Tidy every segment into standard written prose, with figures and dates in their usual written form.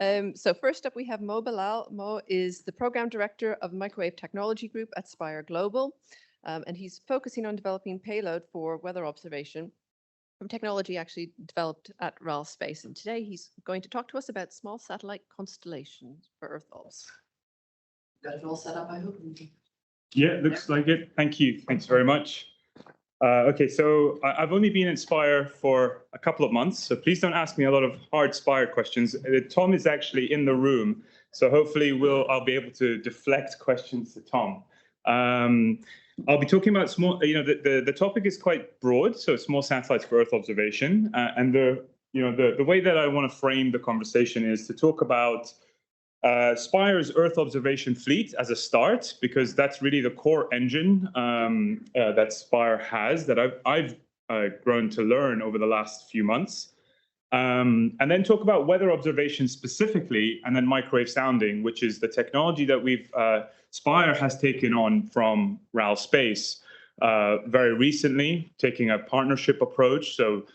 So first up, we have Mo Belal. Mo is the Program Director of Microwave Technology Group at Spire Global, and he's focusing on developing payload for weather observation from technology actually developed at RAL Space. And today he's going to talk to us about small satellite constellations for Earth obs. Got it all set up, I hope. Yeah, looks like it. Thank you. Thanks very much. Okay, so I've only been at Spire for a couple of months, so please don't ask me a lot of hard Spire questions. Tom is actually in the room, so hopefully I'll be able to deflect questions to Tom. I'll be talking about small, the topic is quite broad, so small satellites for Earth observation, and the way that I want to frame the conversation is to talk about Spire's Earth observation fleet as a start, because that's really the core engine that Spire has that I've grown to learn over the last few months. And then talk about weather observation specifically, and then microwave sounding, which is the technology that Spire has taken on from RAL Space very recently, taking a partnership approach. So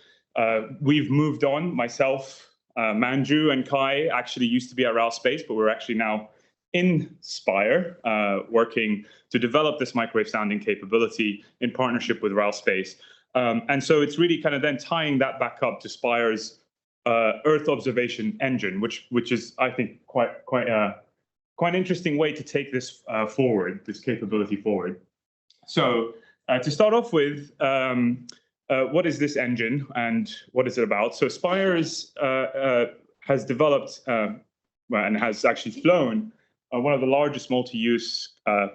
we've moved on, myself, Manju and Kai actually used to be at RAL Space, but we're actually now in Spire, working to develop this microwave sounding capability in partnership with RAL Space. And so it's really kind of then tying that back up to Spire's Earth observation engine, which is, I think, quite an interesting way to take this forward, this capability forward. So to start off with, what is this engine and what is it about? So Spire has developed and has actually flown one of the largest multi-use,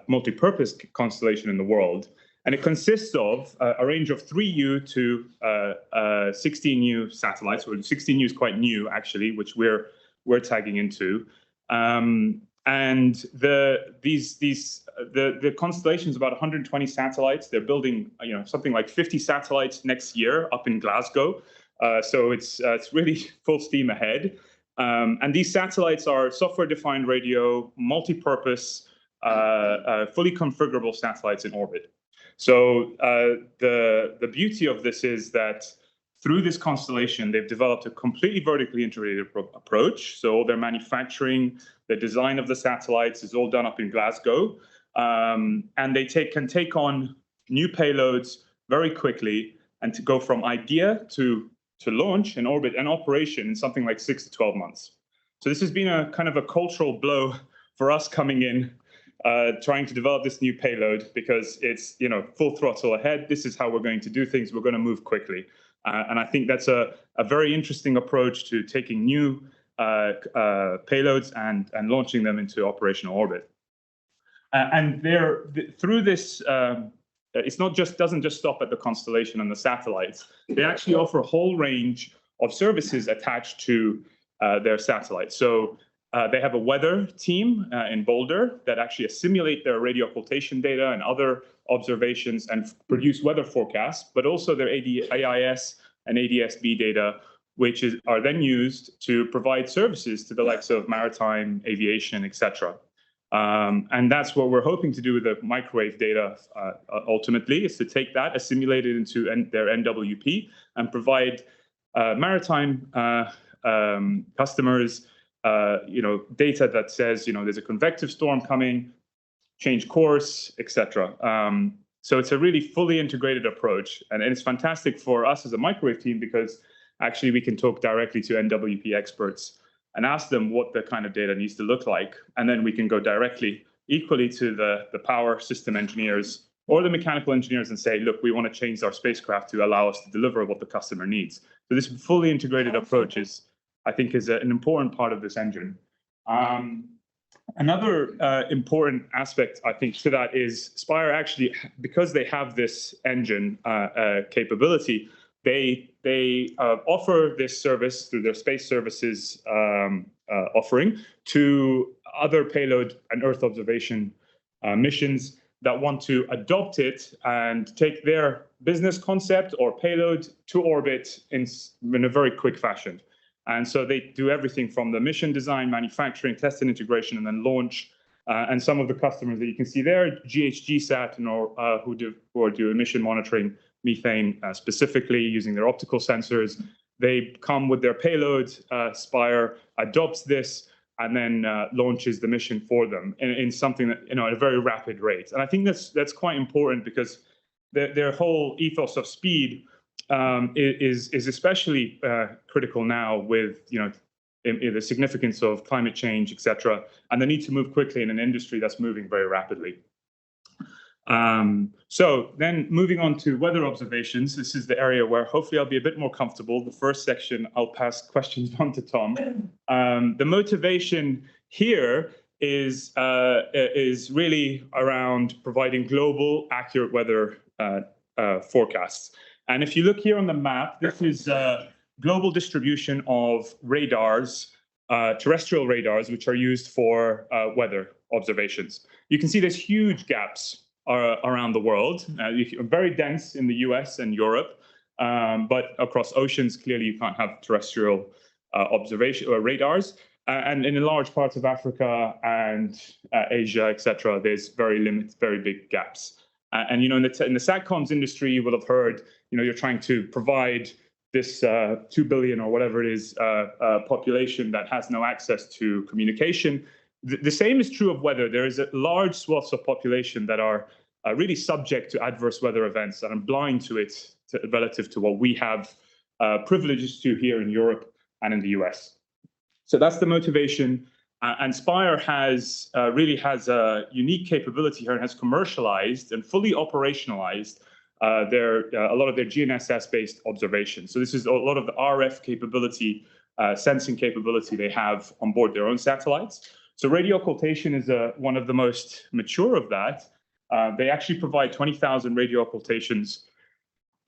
multi-purpose constellation in the world. And it consists of a range of 3U to 16U satellites. Well, 16U is quite new, actually, which we're tagging into. And the constellation is about 120 satellites. They're building, something like 50 satellites next year up in Glasgow. So it's really full steam ahead. And these satellites are software-defined radio, multi-purpose, fully configurable satellites in orbit. So the beauty of this is that through this constellation, they've developed a completely vertically integrated approach. So all their manufacturing, the design of the satellites is all done up in Glasgow. And they can take on new payloads very quickly and to go from idea to launch and orbit and operation in something like 6 to 12 months. So this has been a kind of a cultural blow for us coming in, trying to develop this new payload, because it's full throttle ahead. This is how we're going to do things. We're going to move quickly. And I think that's a very interesting approach to taking new payloads and launching them into operational orbit. And through this, doesn't just stop at the constellation and the satellites. They actually offer a whole range of services attached to their satellites. So they have a weather team in Boulder that actually simulate their radio occultation data and other observations and produce weather forecasts, but also their AIS and ADS-B data, which are then used to provide services to the likes of maritime, aviation, etc. And that's what we're hoping to do with the microwave data ultimately, is to take that, assimilate it into their NWP, and provide maritime customers data that says, there's a convective storm coming, change course, etc. So it's a really fully integrated approach, and it's fantastic for us as a microwave team, because actually we can talk directly to NWP experts and ask them what the kind of data needs to look like, and then we can go directly equally to the power system engineers or the mechanical engineers and say, look, we want to change our spacecraft to allow us to deliver what the customer needs. So this fully integrated approach I think is an important part of this engine. Another important aspect, I think, to that is Spire actually, because they have this engine capability, they offer this service through their space services offering to other payload and Earth observation missions that want to adopt it and take their business concept or payload to orbit in a very quick fashion. And so they do everything from the mission design, manufacturing, test and integration, and then launch. And some of the customers that you can see there, GHGSat, who do emission monitoring, methane specifically, using their optical sensors. They come with their payload. Spire adopts this and then launches the mission for them in something that, at a very rapid rate. And I think that's quite important because their whole ethos of speed is especially critical now with the significance of climate change, etc., and the need to move quickly in an industry that's moving very rapidly. So then moving on to weather observations, this is the area where hopefully I'll be a bit more comfortable. The first section, I'll pass questions on to Tom. The motivation here is really around providing global accurate weather forecasts. And if you look here on the map, this is global distribution of radars, terrestrial radars, which are used for weather observations. You can see there's huge gaps around the world, very dense in the US and Europe, but across oceans, clearly you can't have terrestrial observation or radars. And in large parts of Africa and Asia, etc., there's very big gaps. And in the SATCOMs industry, you will have heard, you're trying to provide this 2 billion or whatever it is population that has no access to communication. The same is true of weather. There is a large swaths of population that are really subject to adverse weather events and are blind to it relative to what we have privileges to here in Europe and in the US. So that's the motivation. And Spire really has a unique capability here and has commercialized and fully operationalized a lot of their GNSS-based observations. So this is a lot of the RF capability, sensing capability they have on board their own satellites. So radio occultation is one of the most mature of that. They actually provide 20,000 radio occultations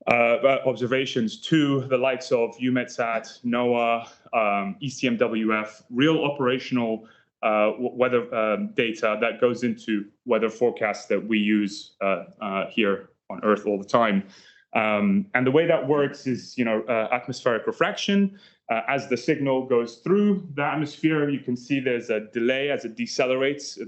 observations to the likes of EUMETSAT, NOAA, ECMWF, real operational weather data that goes into weather forecasts that we use here on Earth all the time. And the way that works is, atmospheric refraction. As the signal goes through the atmosphere, you can see there's a delay as it decelerates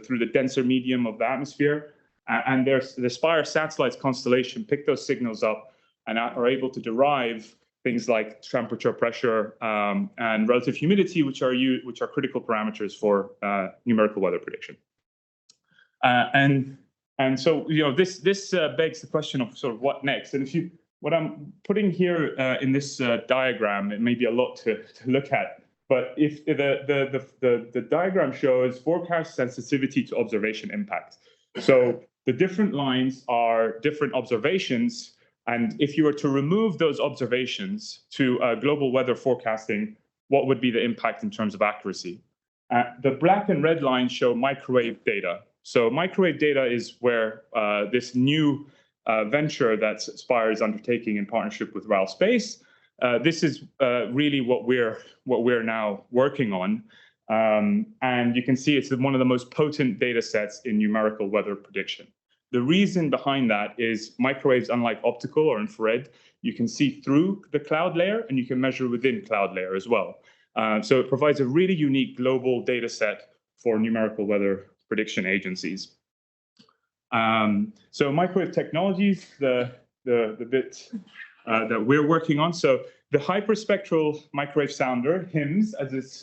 through the denser medium of the atmosphere. And the Spire satellites constellation pick those signals up and are able to derive things like temperature, pressure, and relative humidity, which are critical parameters for numerical weather prediction. And so this begs the question of sort of what next. And what I'm putting here in this diagram, it may be a lot to look at, but if the diagram shows forecast sensitivity to observation impact. So the different lines are different observations. And if you were to remove those observations to global weather forecasting, what would be the impact in terms of accuracy? The black and red lines show microwave data. So microwave data is where this new venture that Spire is undertaking in partnership with RAL Space. This is really what we're now working on. And you can see it's one of the most potent data sets in numerical weather prediction. The reason behind that is microwaves, unlike optical or infrared, you can see through the cloud layer and you can measure within cloud layer as well. So it provides a really unique global data set for numerical weather prediction agencies. So microwave technologies, the bit that we're working on. So the hyperspectral microwave sounder, HIMS, as it's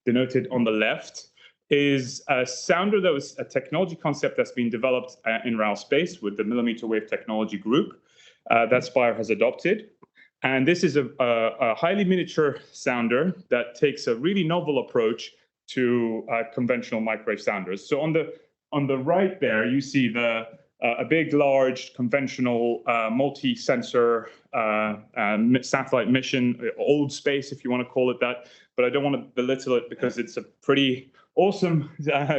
denoted on the left, is a sounder that was a technology concept that's been developed in RAL Space with the millimeter wave technology group that Spire has adopted. And this is a highly miniature sounder that takes a really novel approach to conventional microwave sounders. So on the right there, you see a big, large, conventional multi-sensor satellite mission, old space, if you want to call it that. But I don't want to belittle it because it's a pretty awesome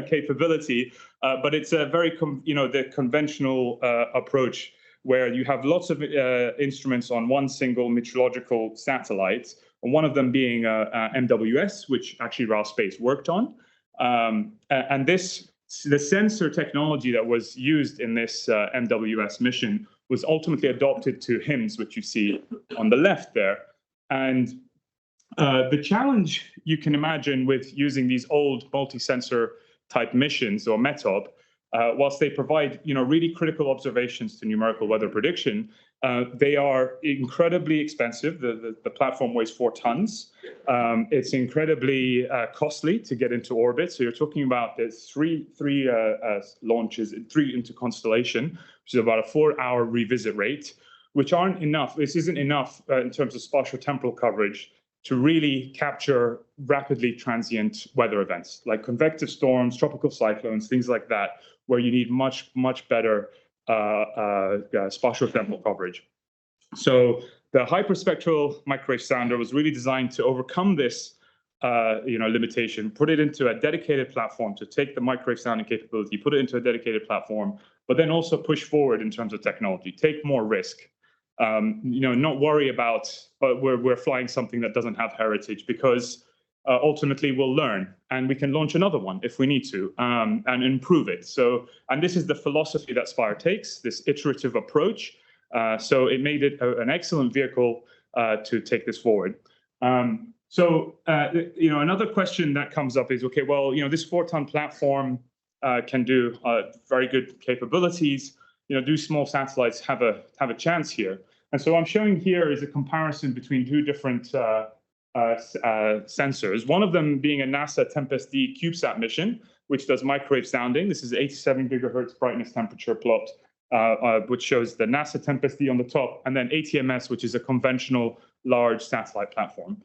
capability. But it's a very, the conventional approach where you have lots of instruments on one single meteorological satellite, and one of them being MWS, which actually RAL Space worked on. And the sensor technology that was used in this MWS mission was ultimately adopted to HIMS, which you see on the left there. And the challenge you can imagine with using these old multi-sensor type missions or METOP, whilst they provide really critical observations to numerical weather prediction, They are incredibly expensive. The platform weighs 4 tons. It's incredibly costly to get into orbit. So you're talking about there's three launches, 3 into Constellation, which is about a 4-hour revisit rate, which aren't enough. This isn't enough in terms of spatial temporal coverage to really capture rapidly transient weather events like convective storms, tropical cyclones, things like that, where you need much, much better spatial temporal coverage. So the hyperspectral microwave sounder was really designed to overcome this limitation, put it into a dedicated platform to take the microwave sounding capability, put it into a dedicated platform, but then also push forward in terms of technology, take more risk. Not worry about we're flying something that doesn't have heritage, because ultimately we'll learn and we can launch another one if we need to and improve it. So, and this is the philosophy that Spire takes, this iterative approach. So it made it an excellent vehicle to take this forward. Another question that comes up is, okay, well, this 4-ton platform can do very good capabilities. Do small satellites have a chance here? And so I'm showing here is a comparison between 2 different sensors. One of them being a NASA Tempest-D CubeSat mission, which does microwave sounding. This is 87 gigahertz brightness temperature plot, which shows the NASA Tempest-D on the top, and then ATMS, which is a conventional large satellite platform.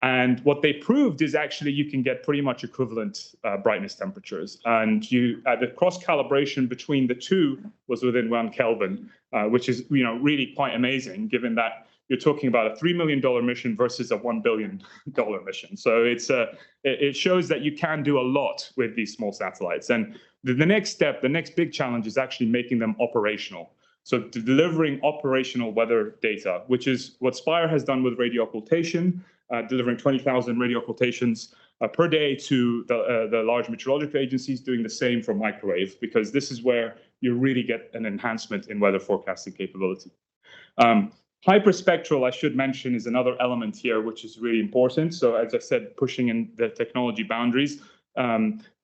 And what they proved is actually you can get pretty much equivalent brightness temperatures. And the cross calibration between the 2 was within 1 Kelvin, which is really quite amazing, given that you're talking about a $3 million mission versus a $1 billion mission. So it shows that you can do a lot with these small satellites. And the next step, the next big challenge is actually making them operational. So delivering operational weather data, which is what Spire has done with radio occultation, delivering 20,000 radio occultations per day to the large meteorological agencies, doing the same for microwave, because this is where you really get an enhancement in weather forecasting capability. Hyperspectral, I should mention, is another element here, which is really important. So as I said, pushing in the technology boundaries,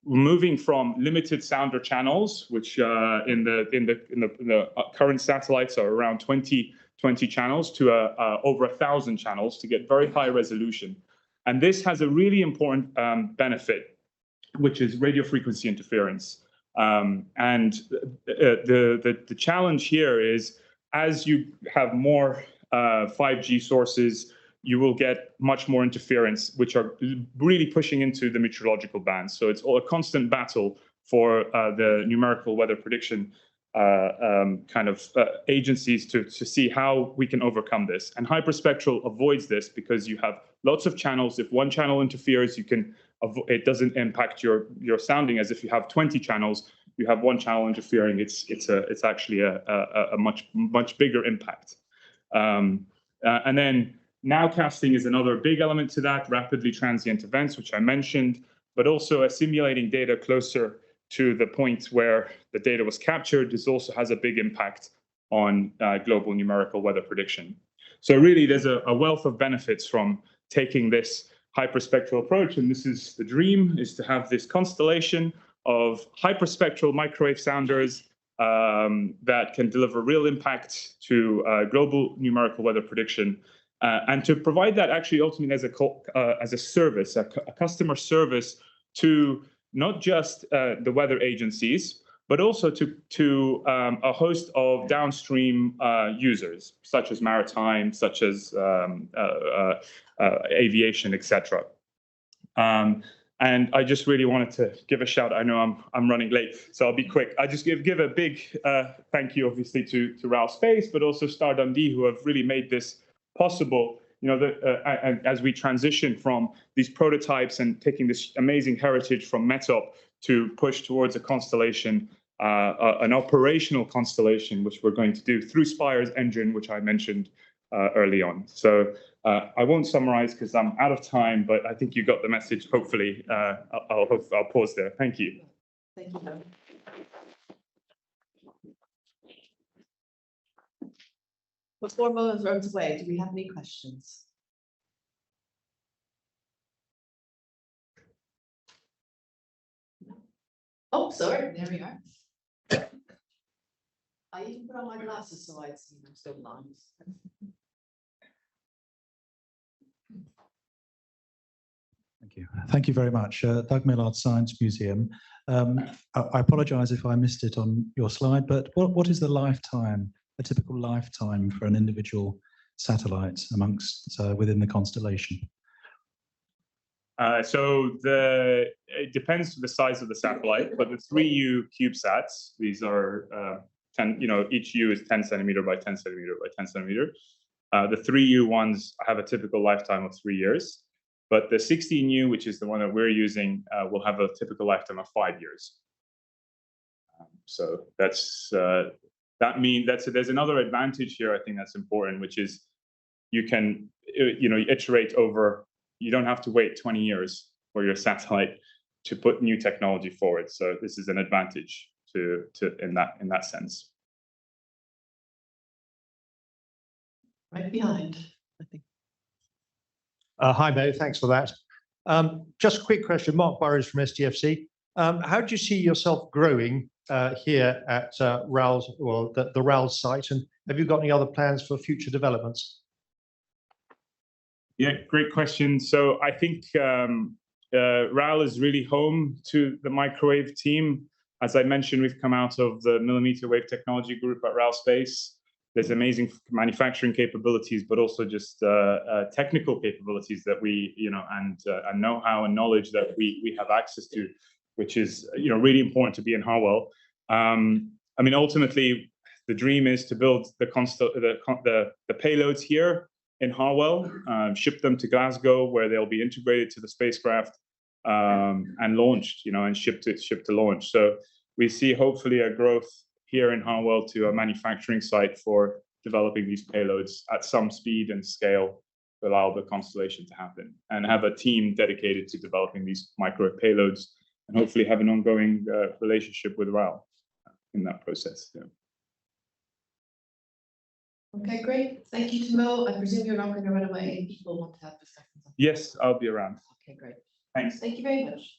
moving from limited sounder channels, which in the current satellites are around 20 channels, to over 1,000 channels to get very high resolution. And this has a really important benefit, which is radio frequency interference. The challenge here is, as you have more 5G sources, you will get much more interference, which are really pushing into the meteorological bands. So it's all a constant battle for the numerical weather prediction agencies to see how we can overcome this. And hyperspectral avoids this because you have lots of channels. If one channel interferes, it doesn't impact your sounding as if you have 20 channels. You have one channel interfering. It's actually a much bigger impact. And then nowcasting is another big element to that, rapidly transient events, which I mentioned, but also simulating data closer to the point where the data was captured. This also has a big impact on global numerical weather prediction. So really, there's a wealth of benefits from taking this hyperspectral approach. And this is the dream, is to have this constellation of hyperspectral microwave sounders that can deliver real impact to global numerical weather prediction, and to provide that actually ultimately as a service, a customer service to not just the weather agencies, but also to a host of downstream users, such as maritime, such as aviation, etc. And I just really wanted to give a shout. I know I'm running late, so I'll be quick. I just give a big thank you, obviously, to RAL Space, but also Star Dundee, who have really made this possible. And as we transition from these prototypes and taking this amazing heritage from METOP to push towards a constellation, an operational constellation, which we're going to do through Spire's engine, which I mentioned early on. So I won't summarize because I'm out of time, but I think you got the message. Hopefully, I'll pause there. Thank you. Thank you. Before Mo runs away, do we have any questions? Oh, sorry, there we are. I even put on my glasses so I'd see them still blind. Thank you. Thank you very much. Doug Millard Science Museum. I apologise if I missed it on your slide, but what is the lifetime, a typical lifetime for an individual satellite amongst within the constellation? It depends on the size of the satellite, but the 3U CubeSats, these are 10, each U is 10 centimeter by 10 centimeter by 10 centimeter. The 3U ones have a typical lifetime of 3 years, but the 16U, which is the one that we're using, will have a typical lifetime of 5 years. So there's another advantage here, I think that's important, which is you can iterate over. You don't have to wait 20 years for your satellite to put new technology forward. So this is an advantage in that sense. Right behind, I think. Hi, Mo. Thanks for that. Just a quick question. Mark Burrows from STFC. How do you see yourself growing here at RAL's, or the RAL's site? And have you got any other plans for future developments? Yeah, great question. So I think RAL is really home to the microwave team. As I mentioned, we've come out of the millimeter wave technology group at RAL Space. There's amazing manufacturing capabilities, but also just technical capabilities that we, and know-how and knowledge that we have access to, which is, really important to be in Harwell. I mean, ultimately, the dream is to build the payloads here in Harwell, ship them to Glasgow, where they'll be integrated to the spacecraft and launched, and shipped to launch. So we see hopefully a growth here in Harwell to a manufacturing site for developing these payloads at some speed and scale to allow the constellation to happen, and have a team dedicated to developing these microwave payloads, and hopefully have an ongoing relationship with RAL in that process. Yeah. Okay, great. Thank you to Mo. I presume you're not going to run away. People want to have discussions. Yes, I'll be around. Okay, great. Thanks. Thank you very much.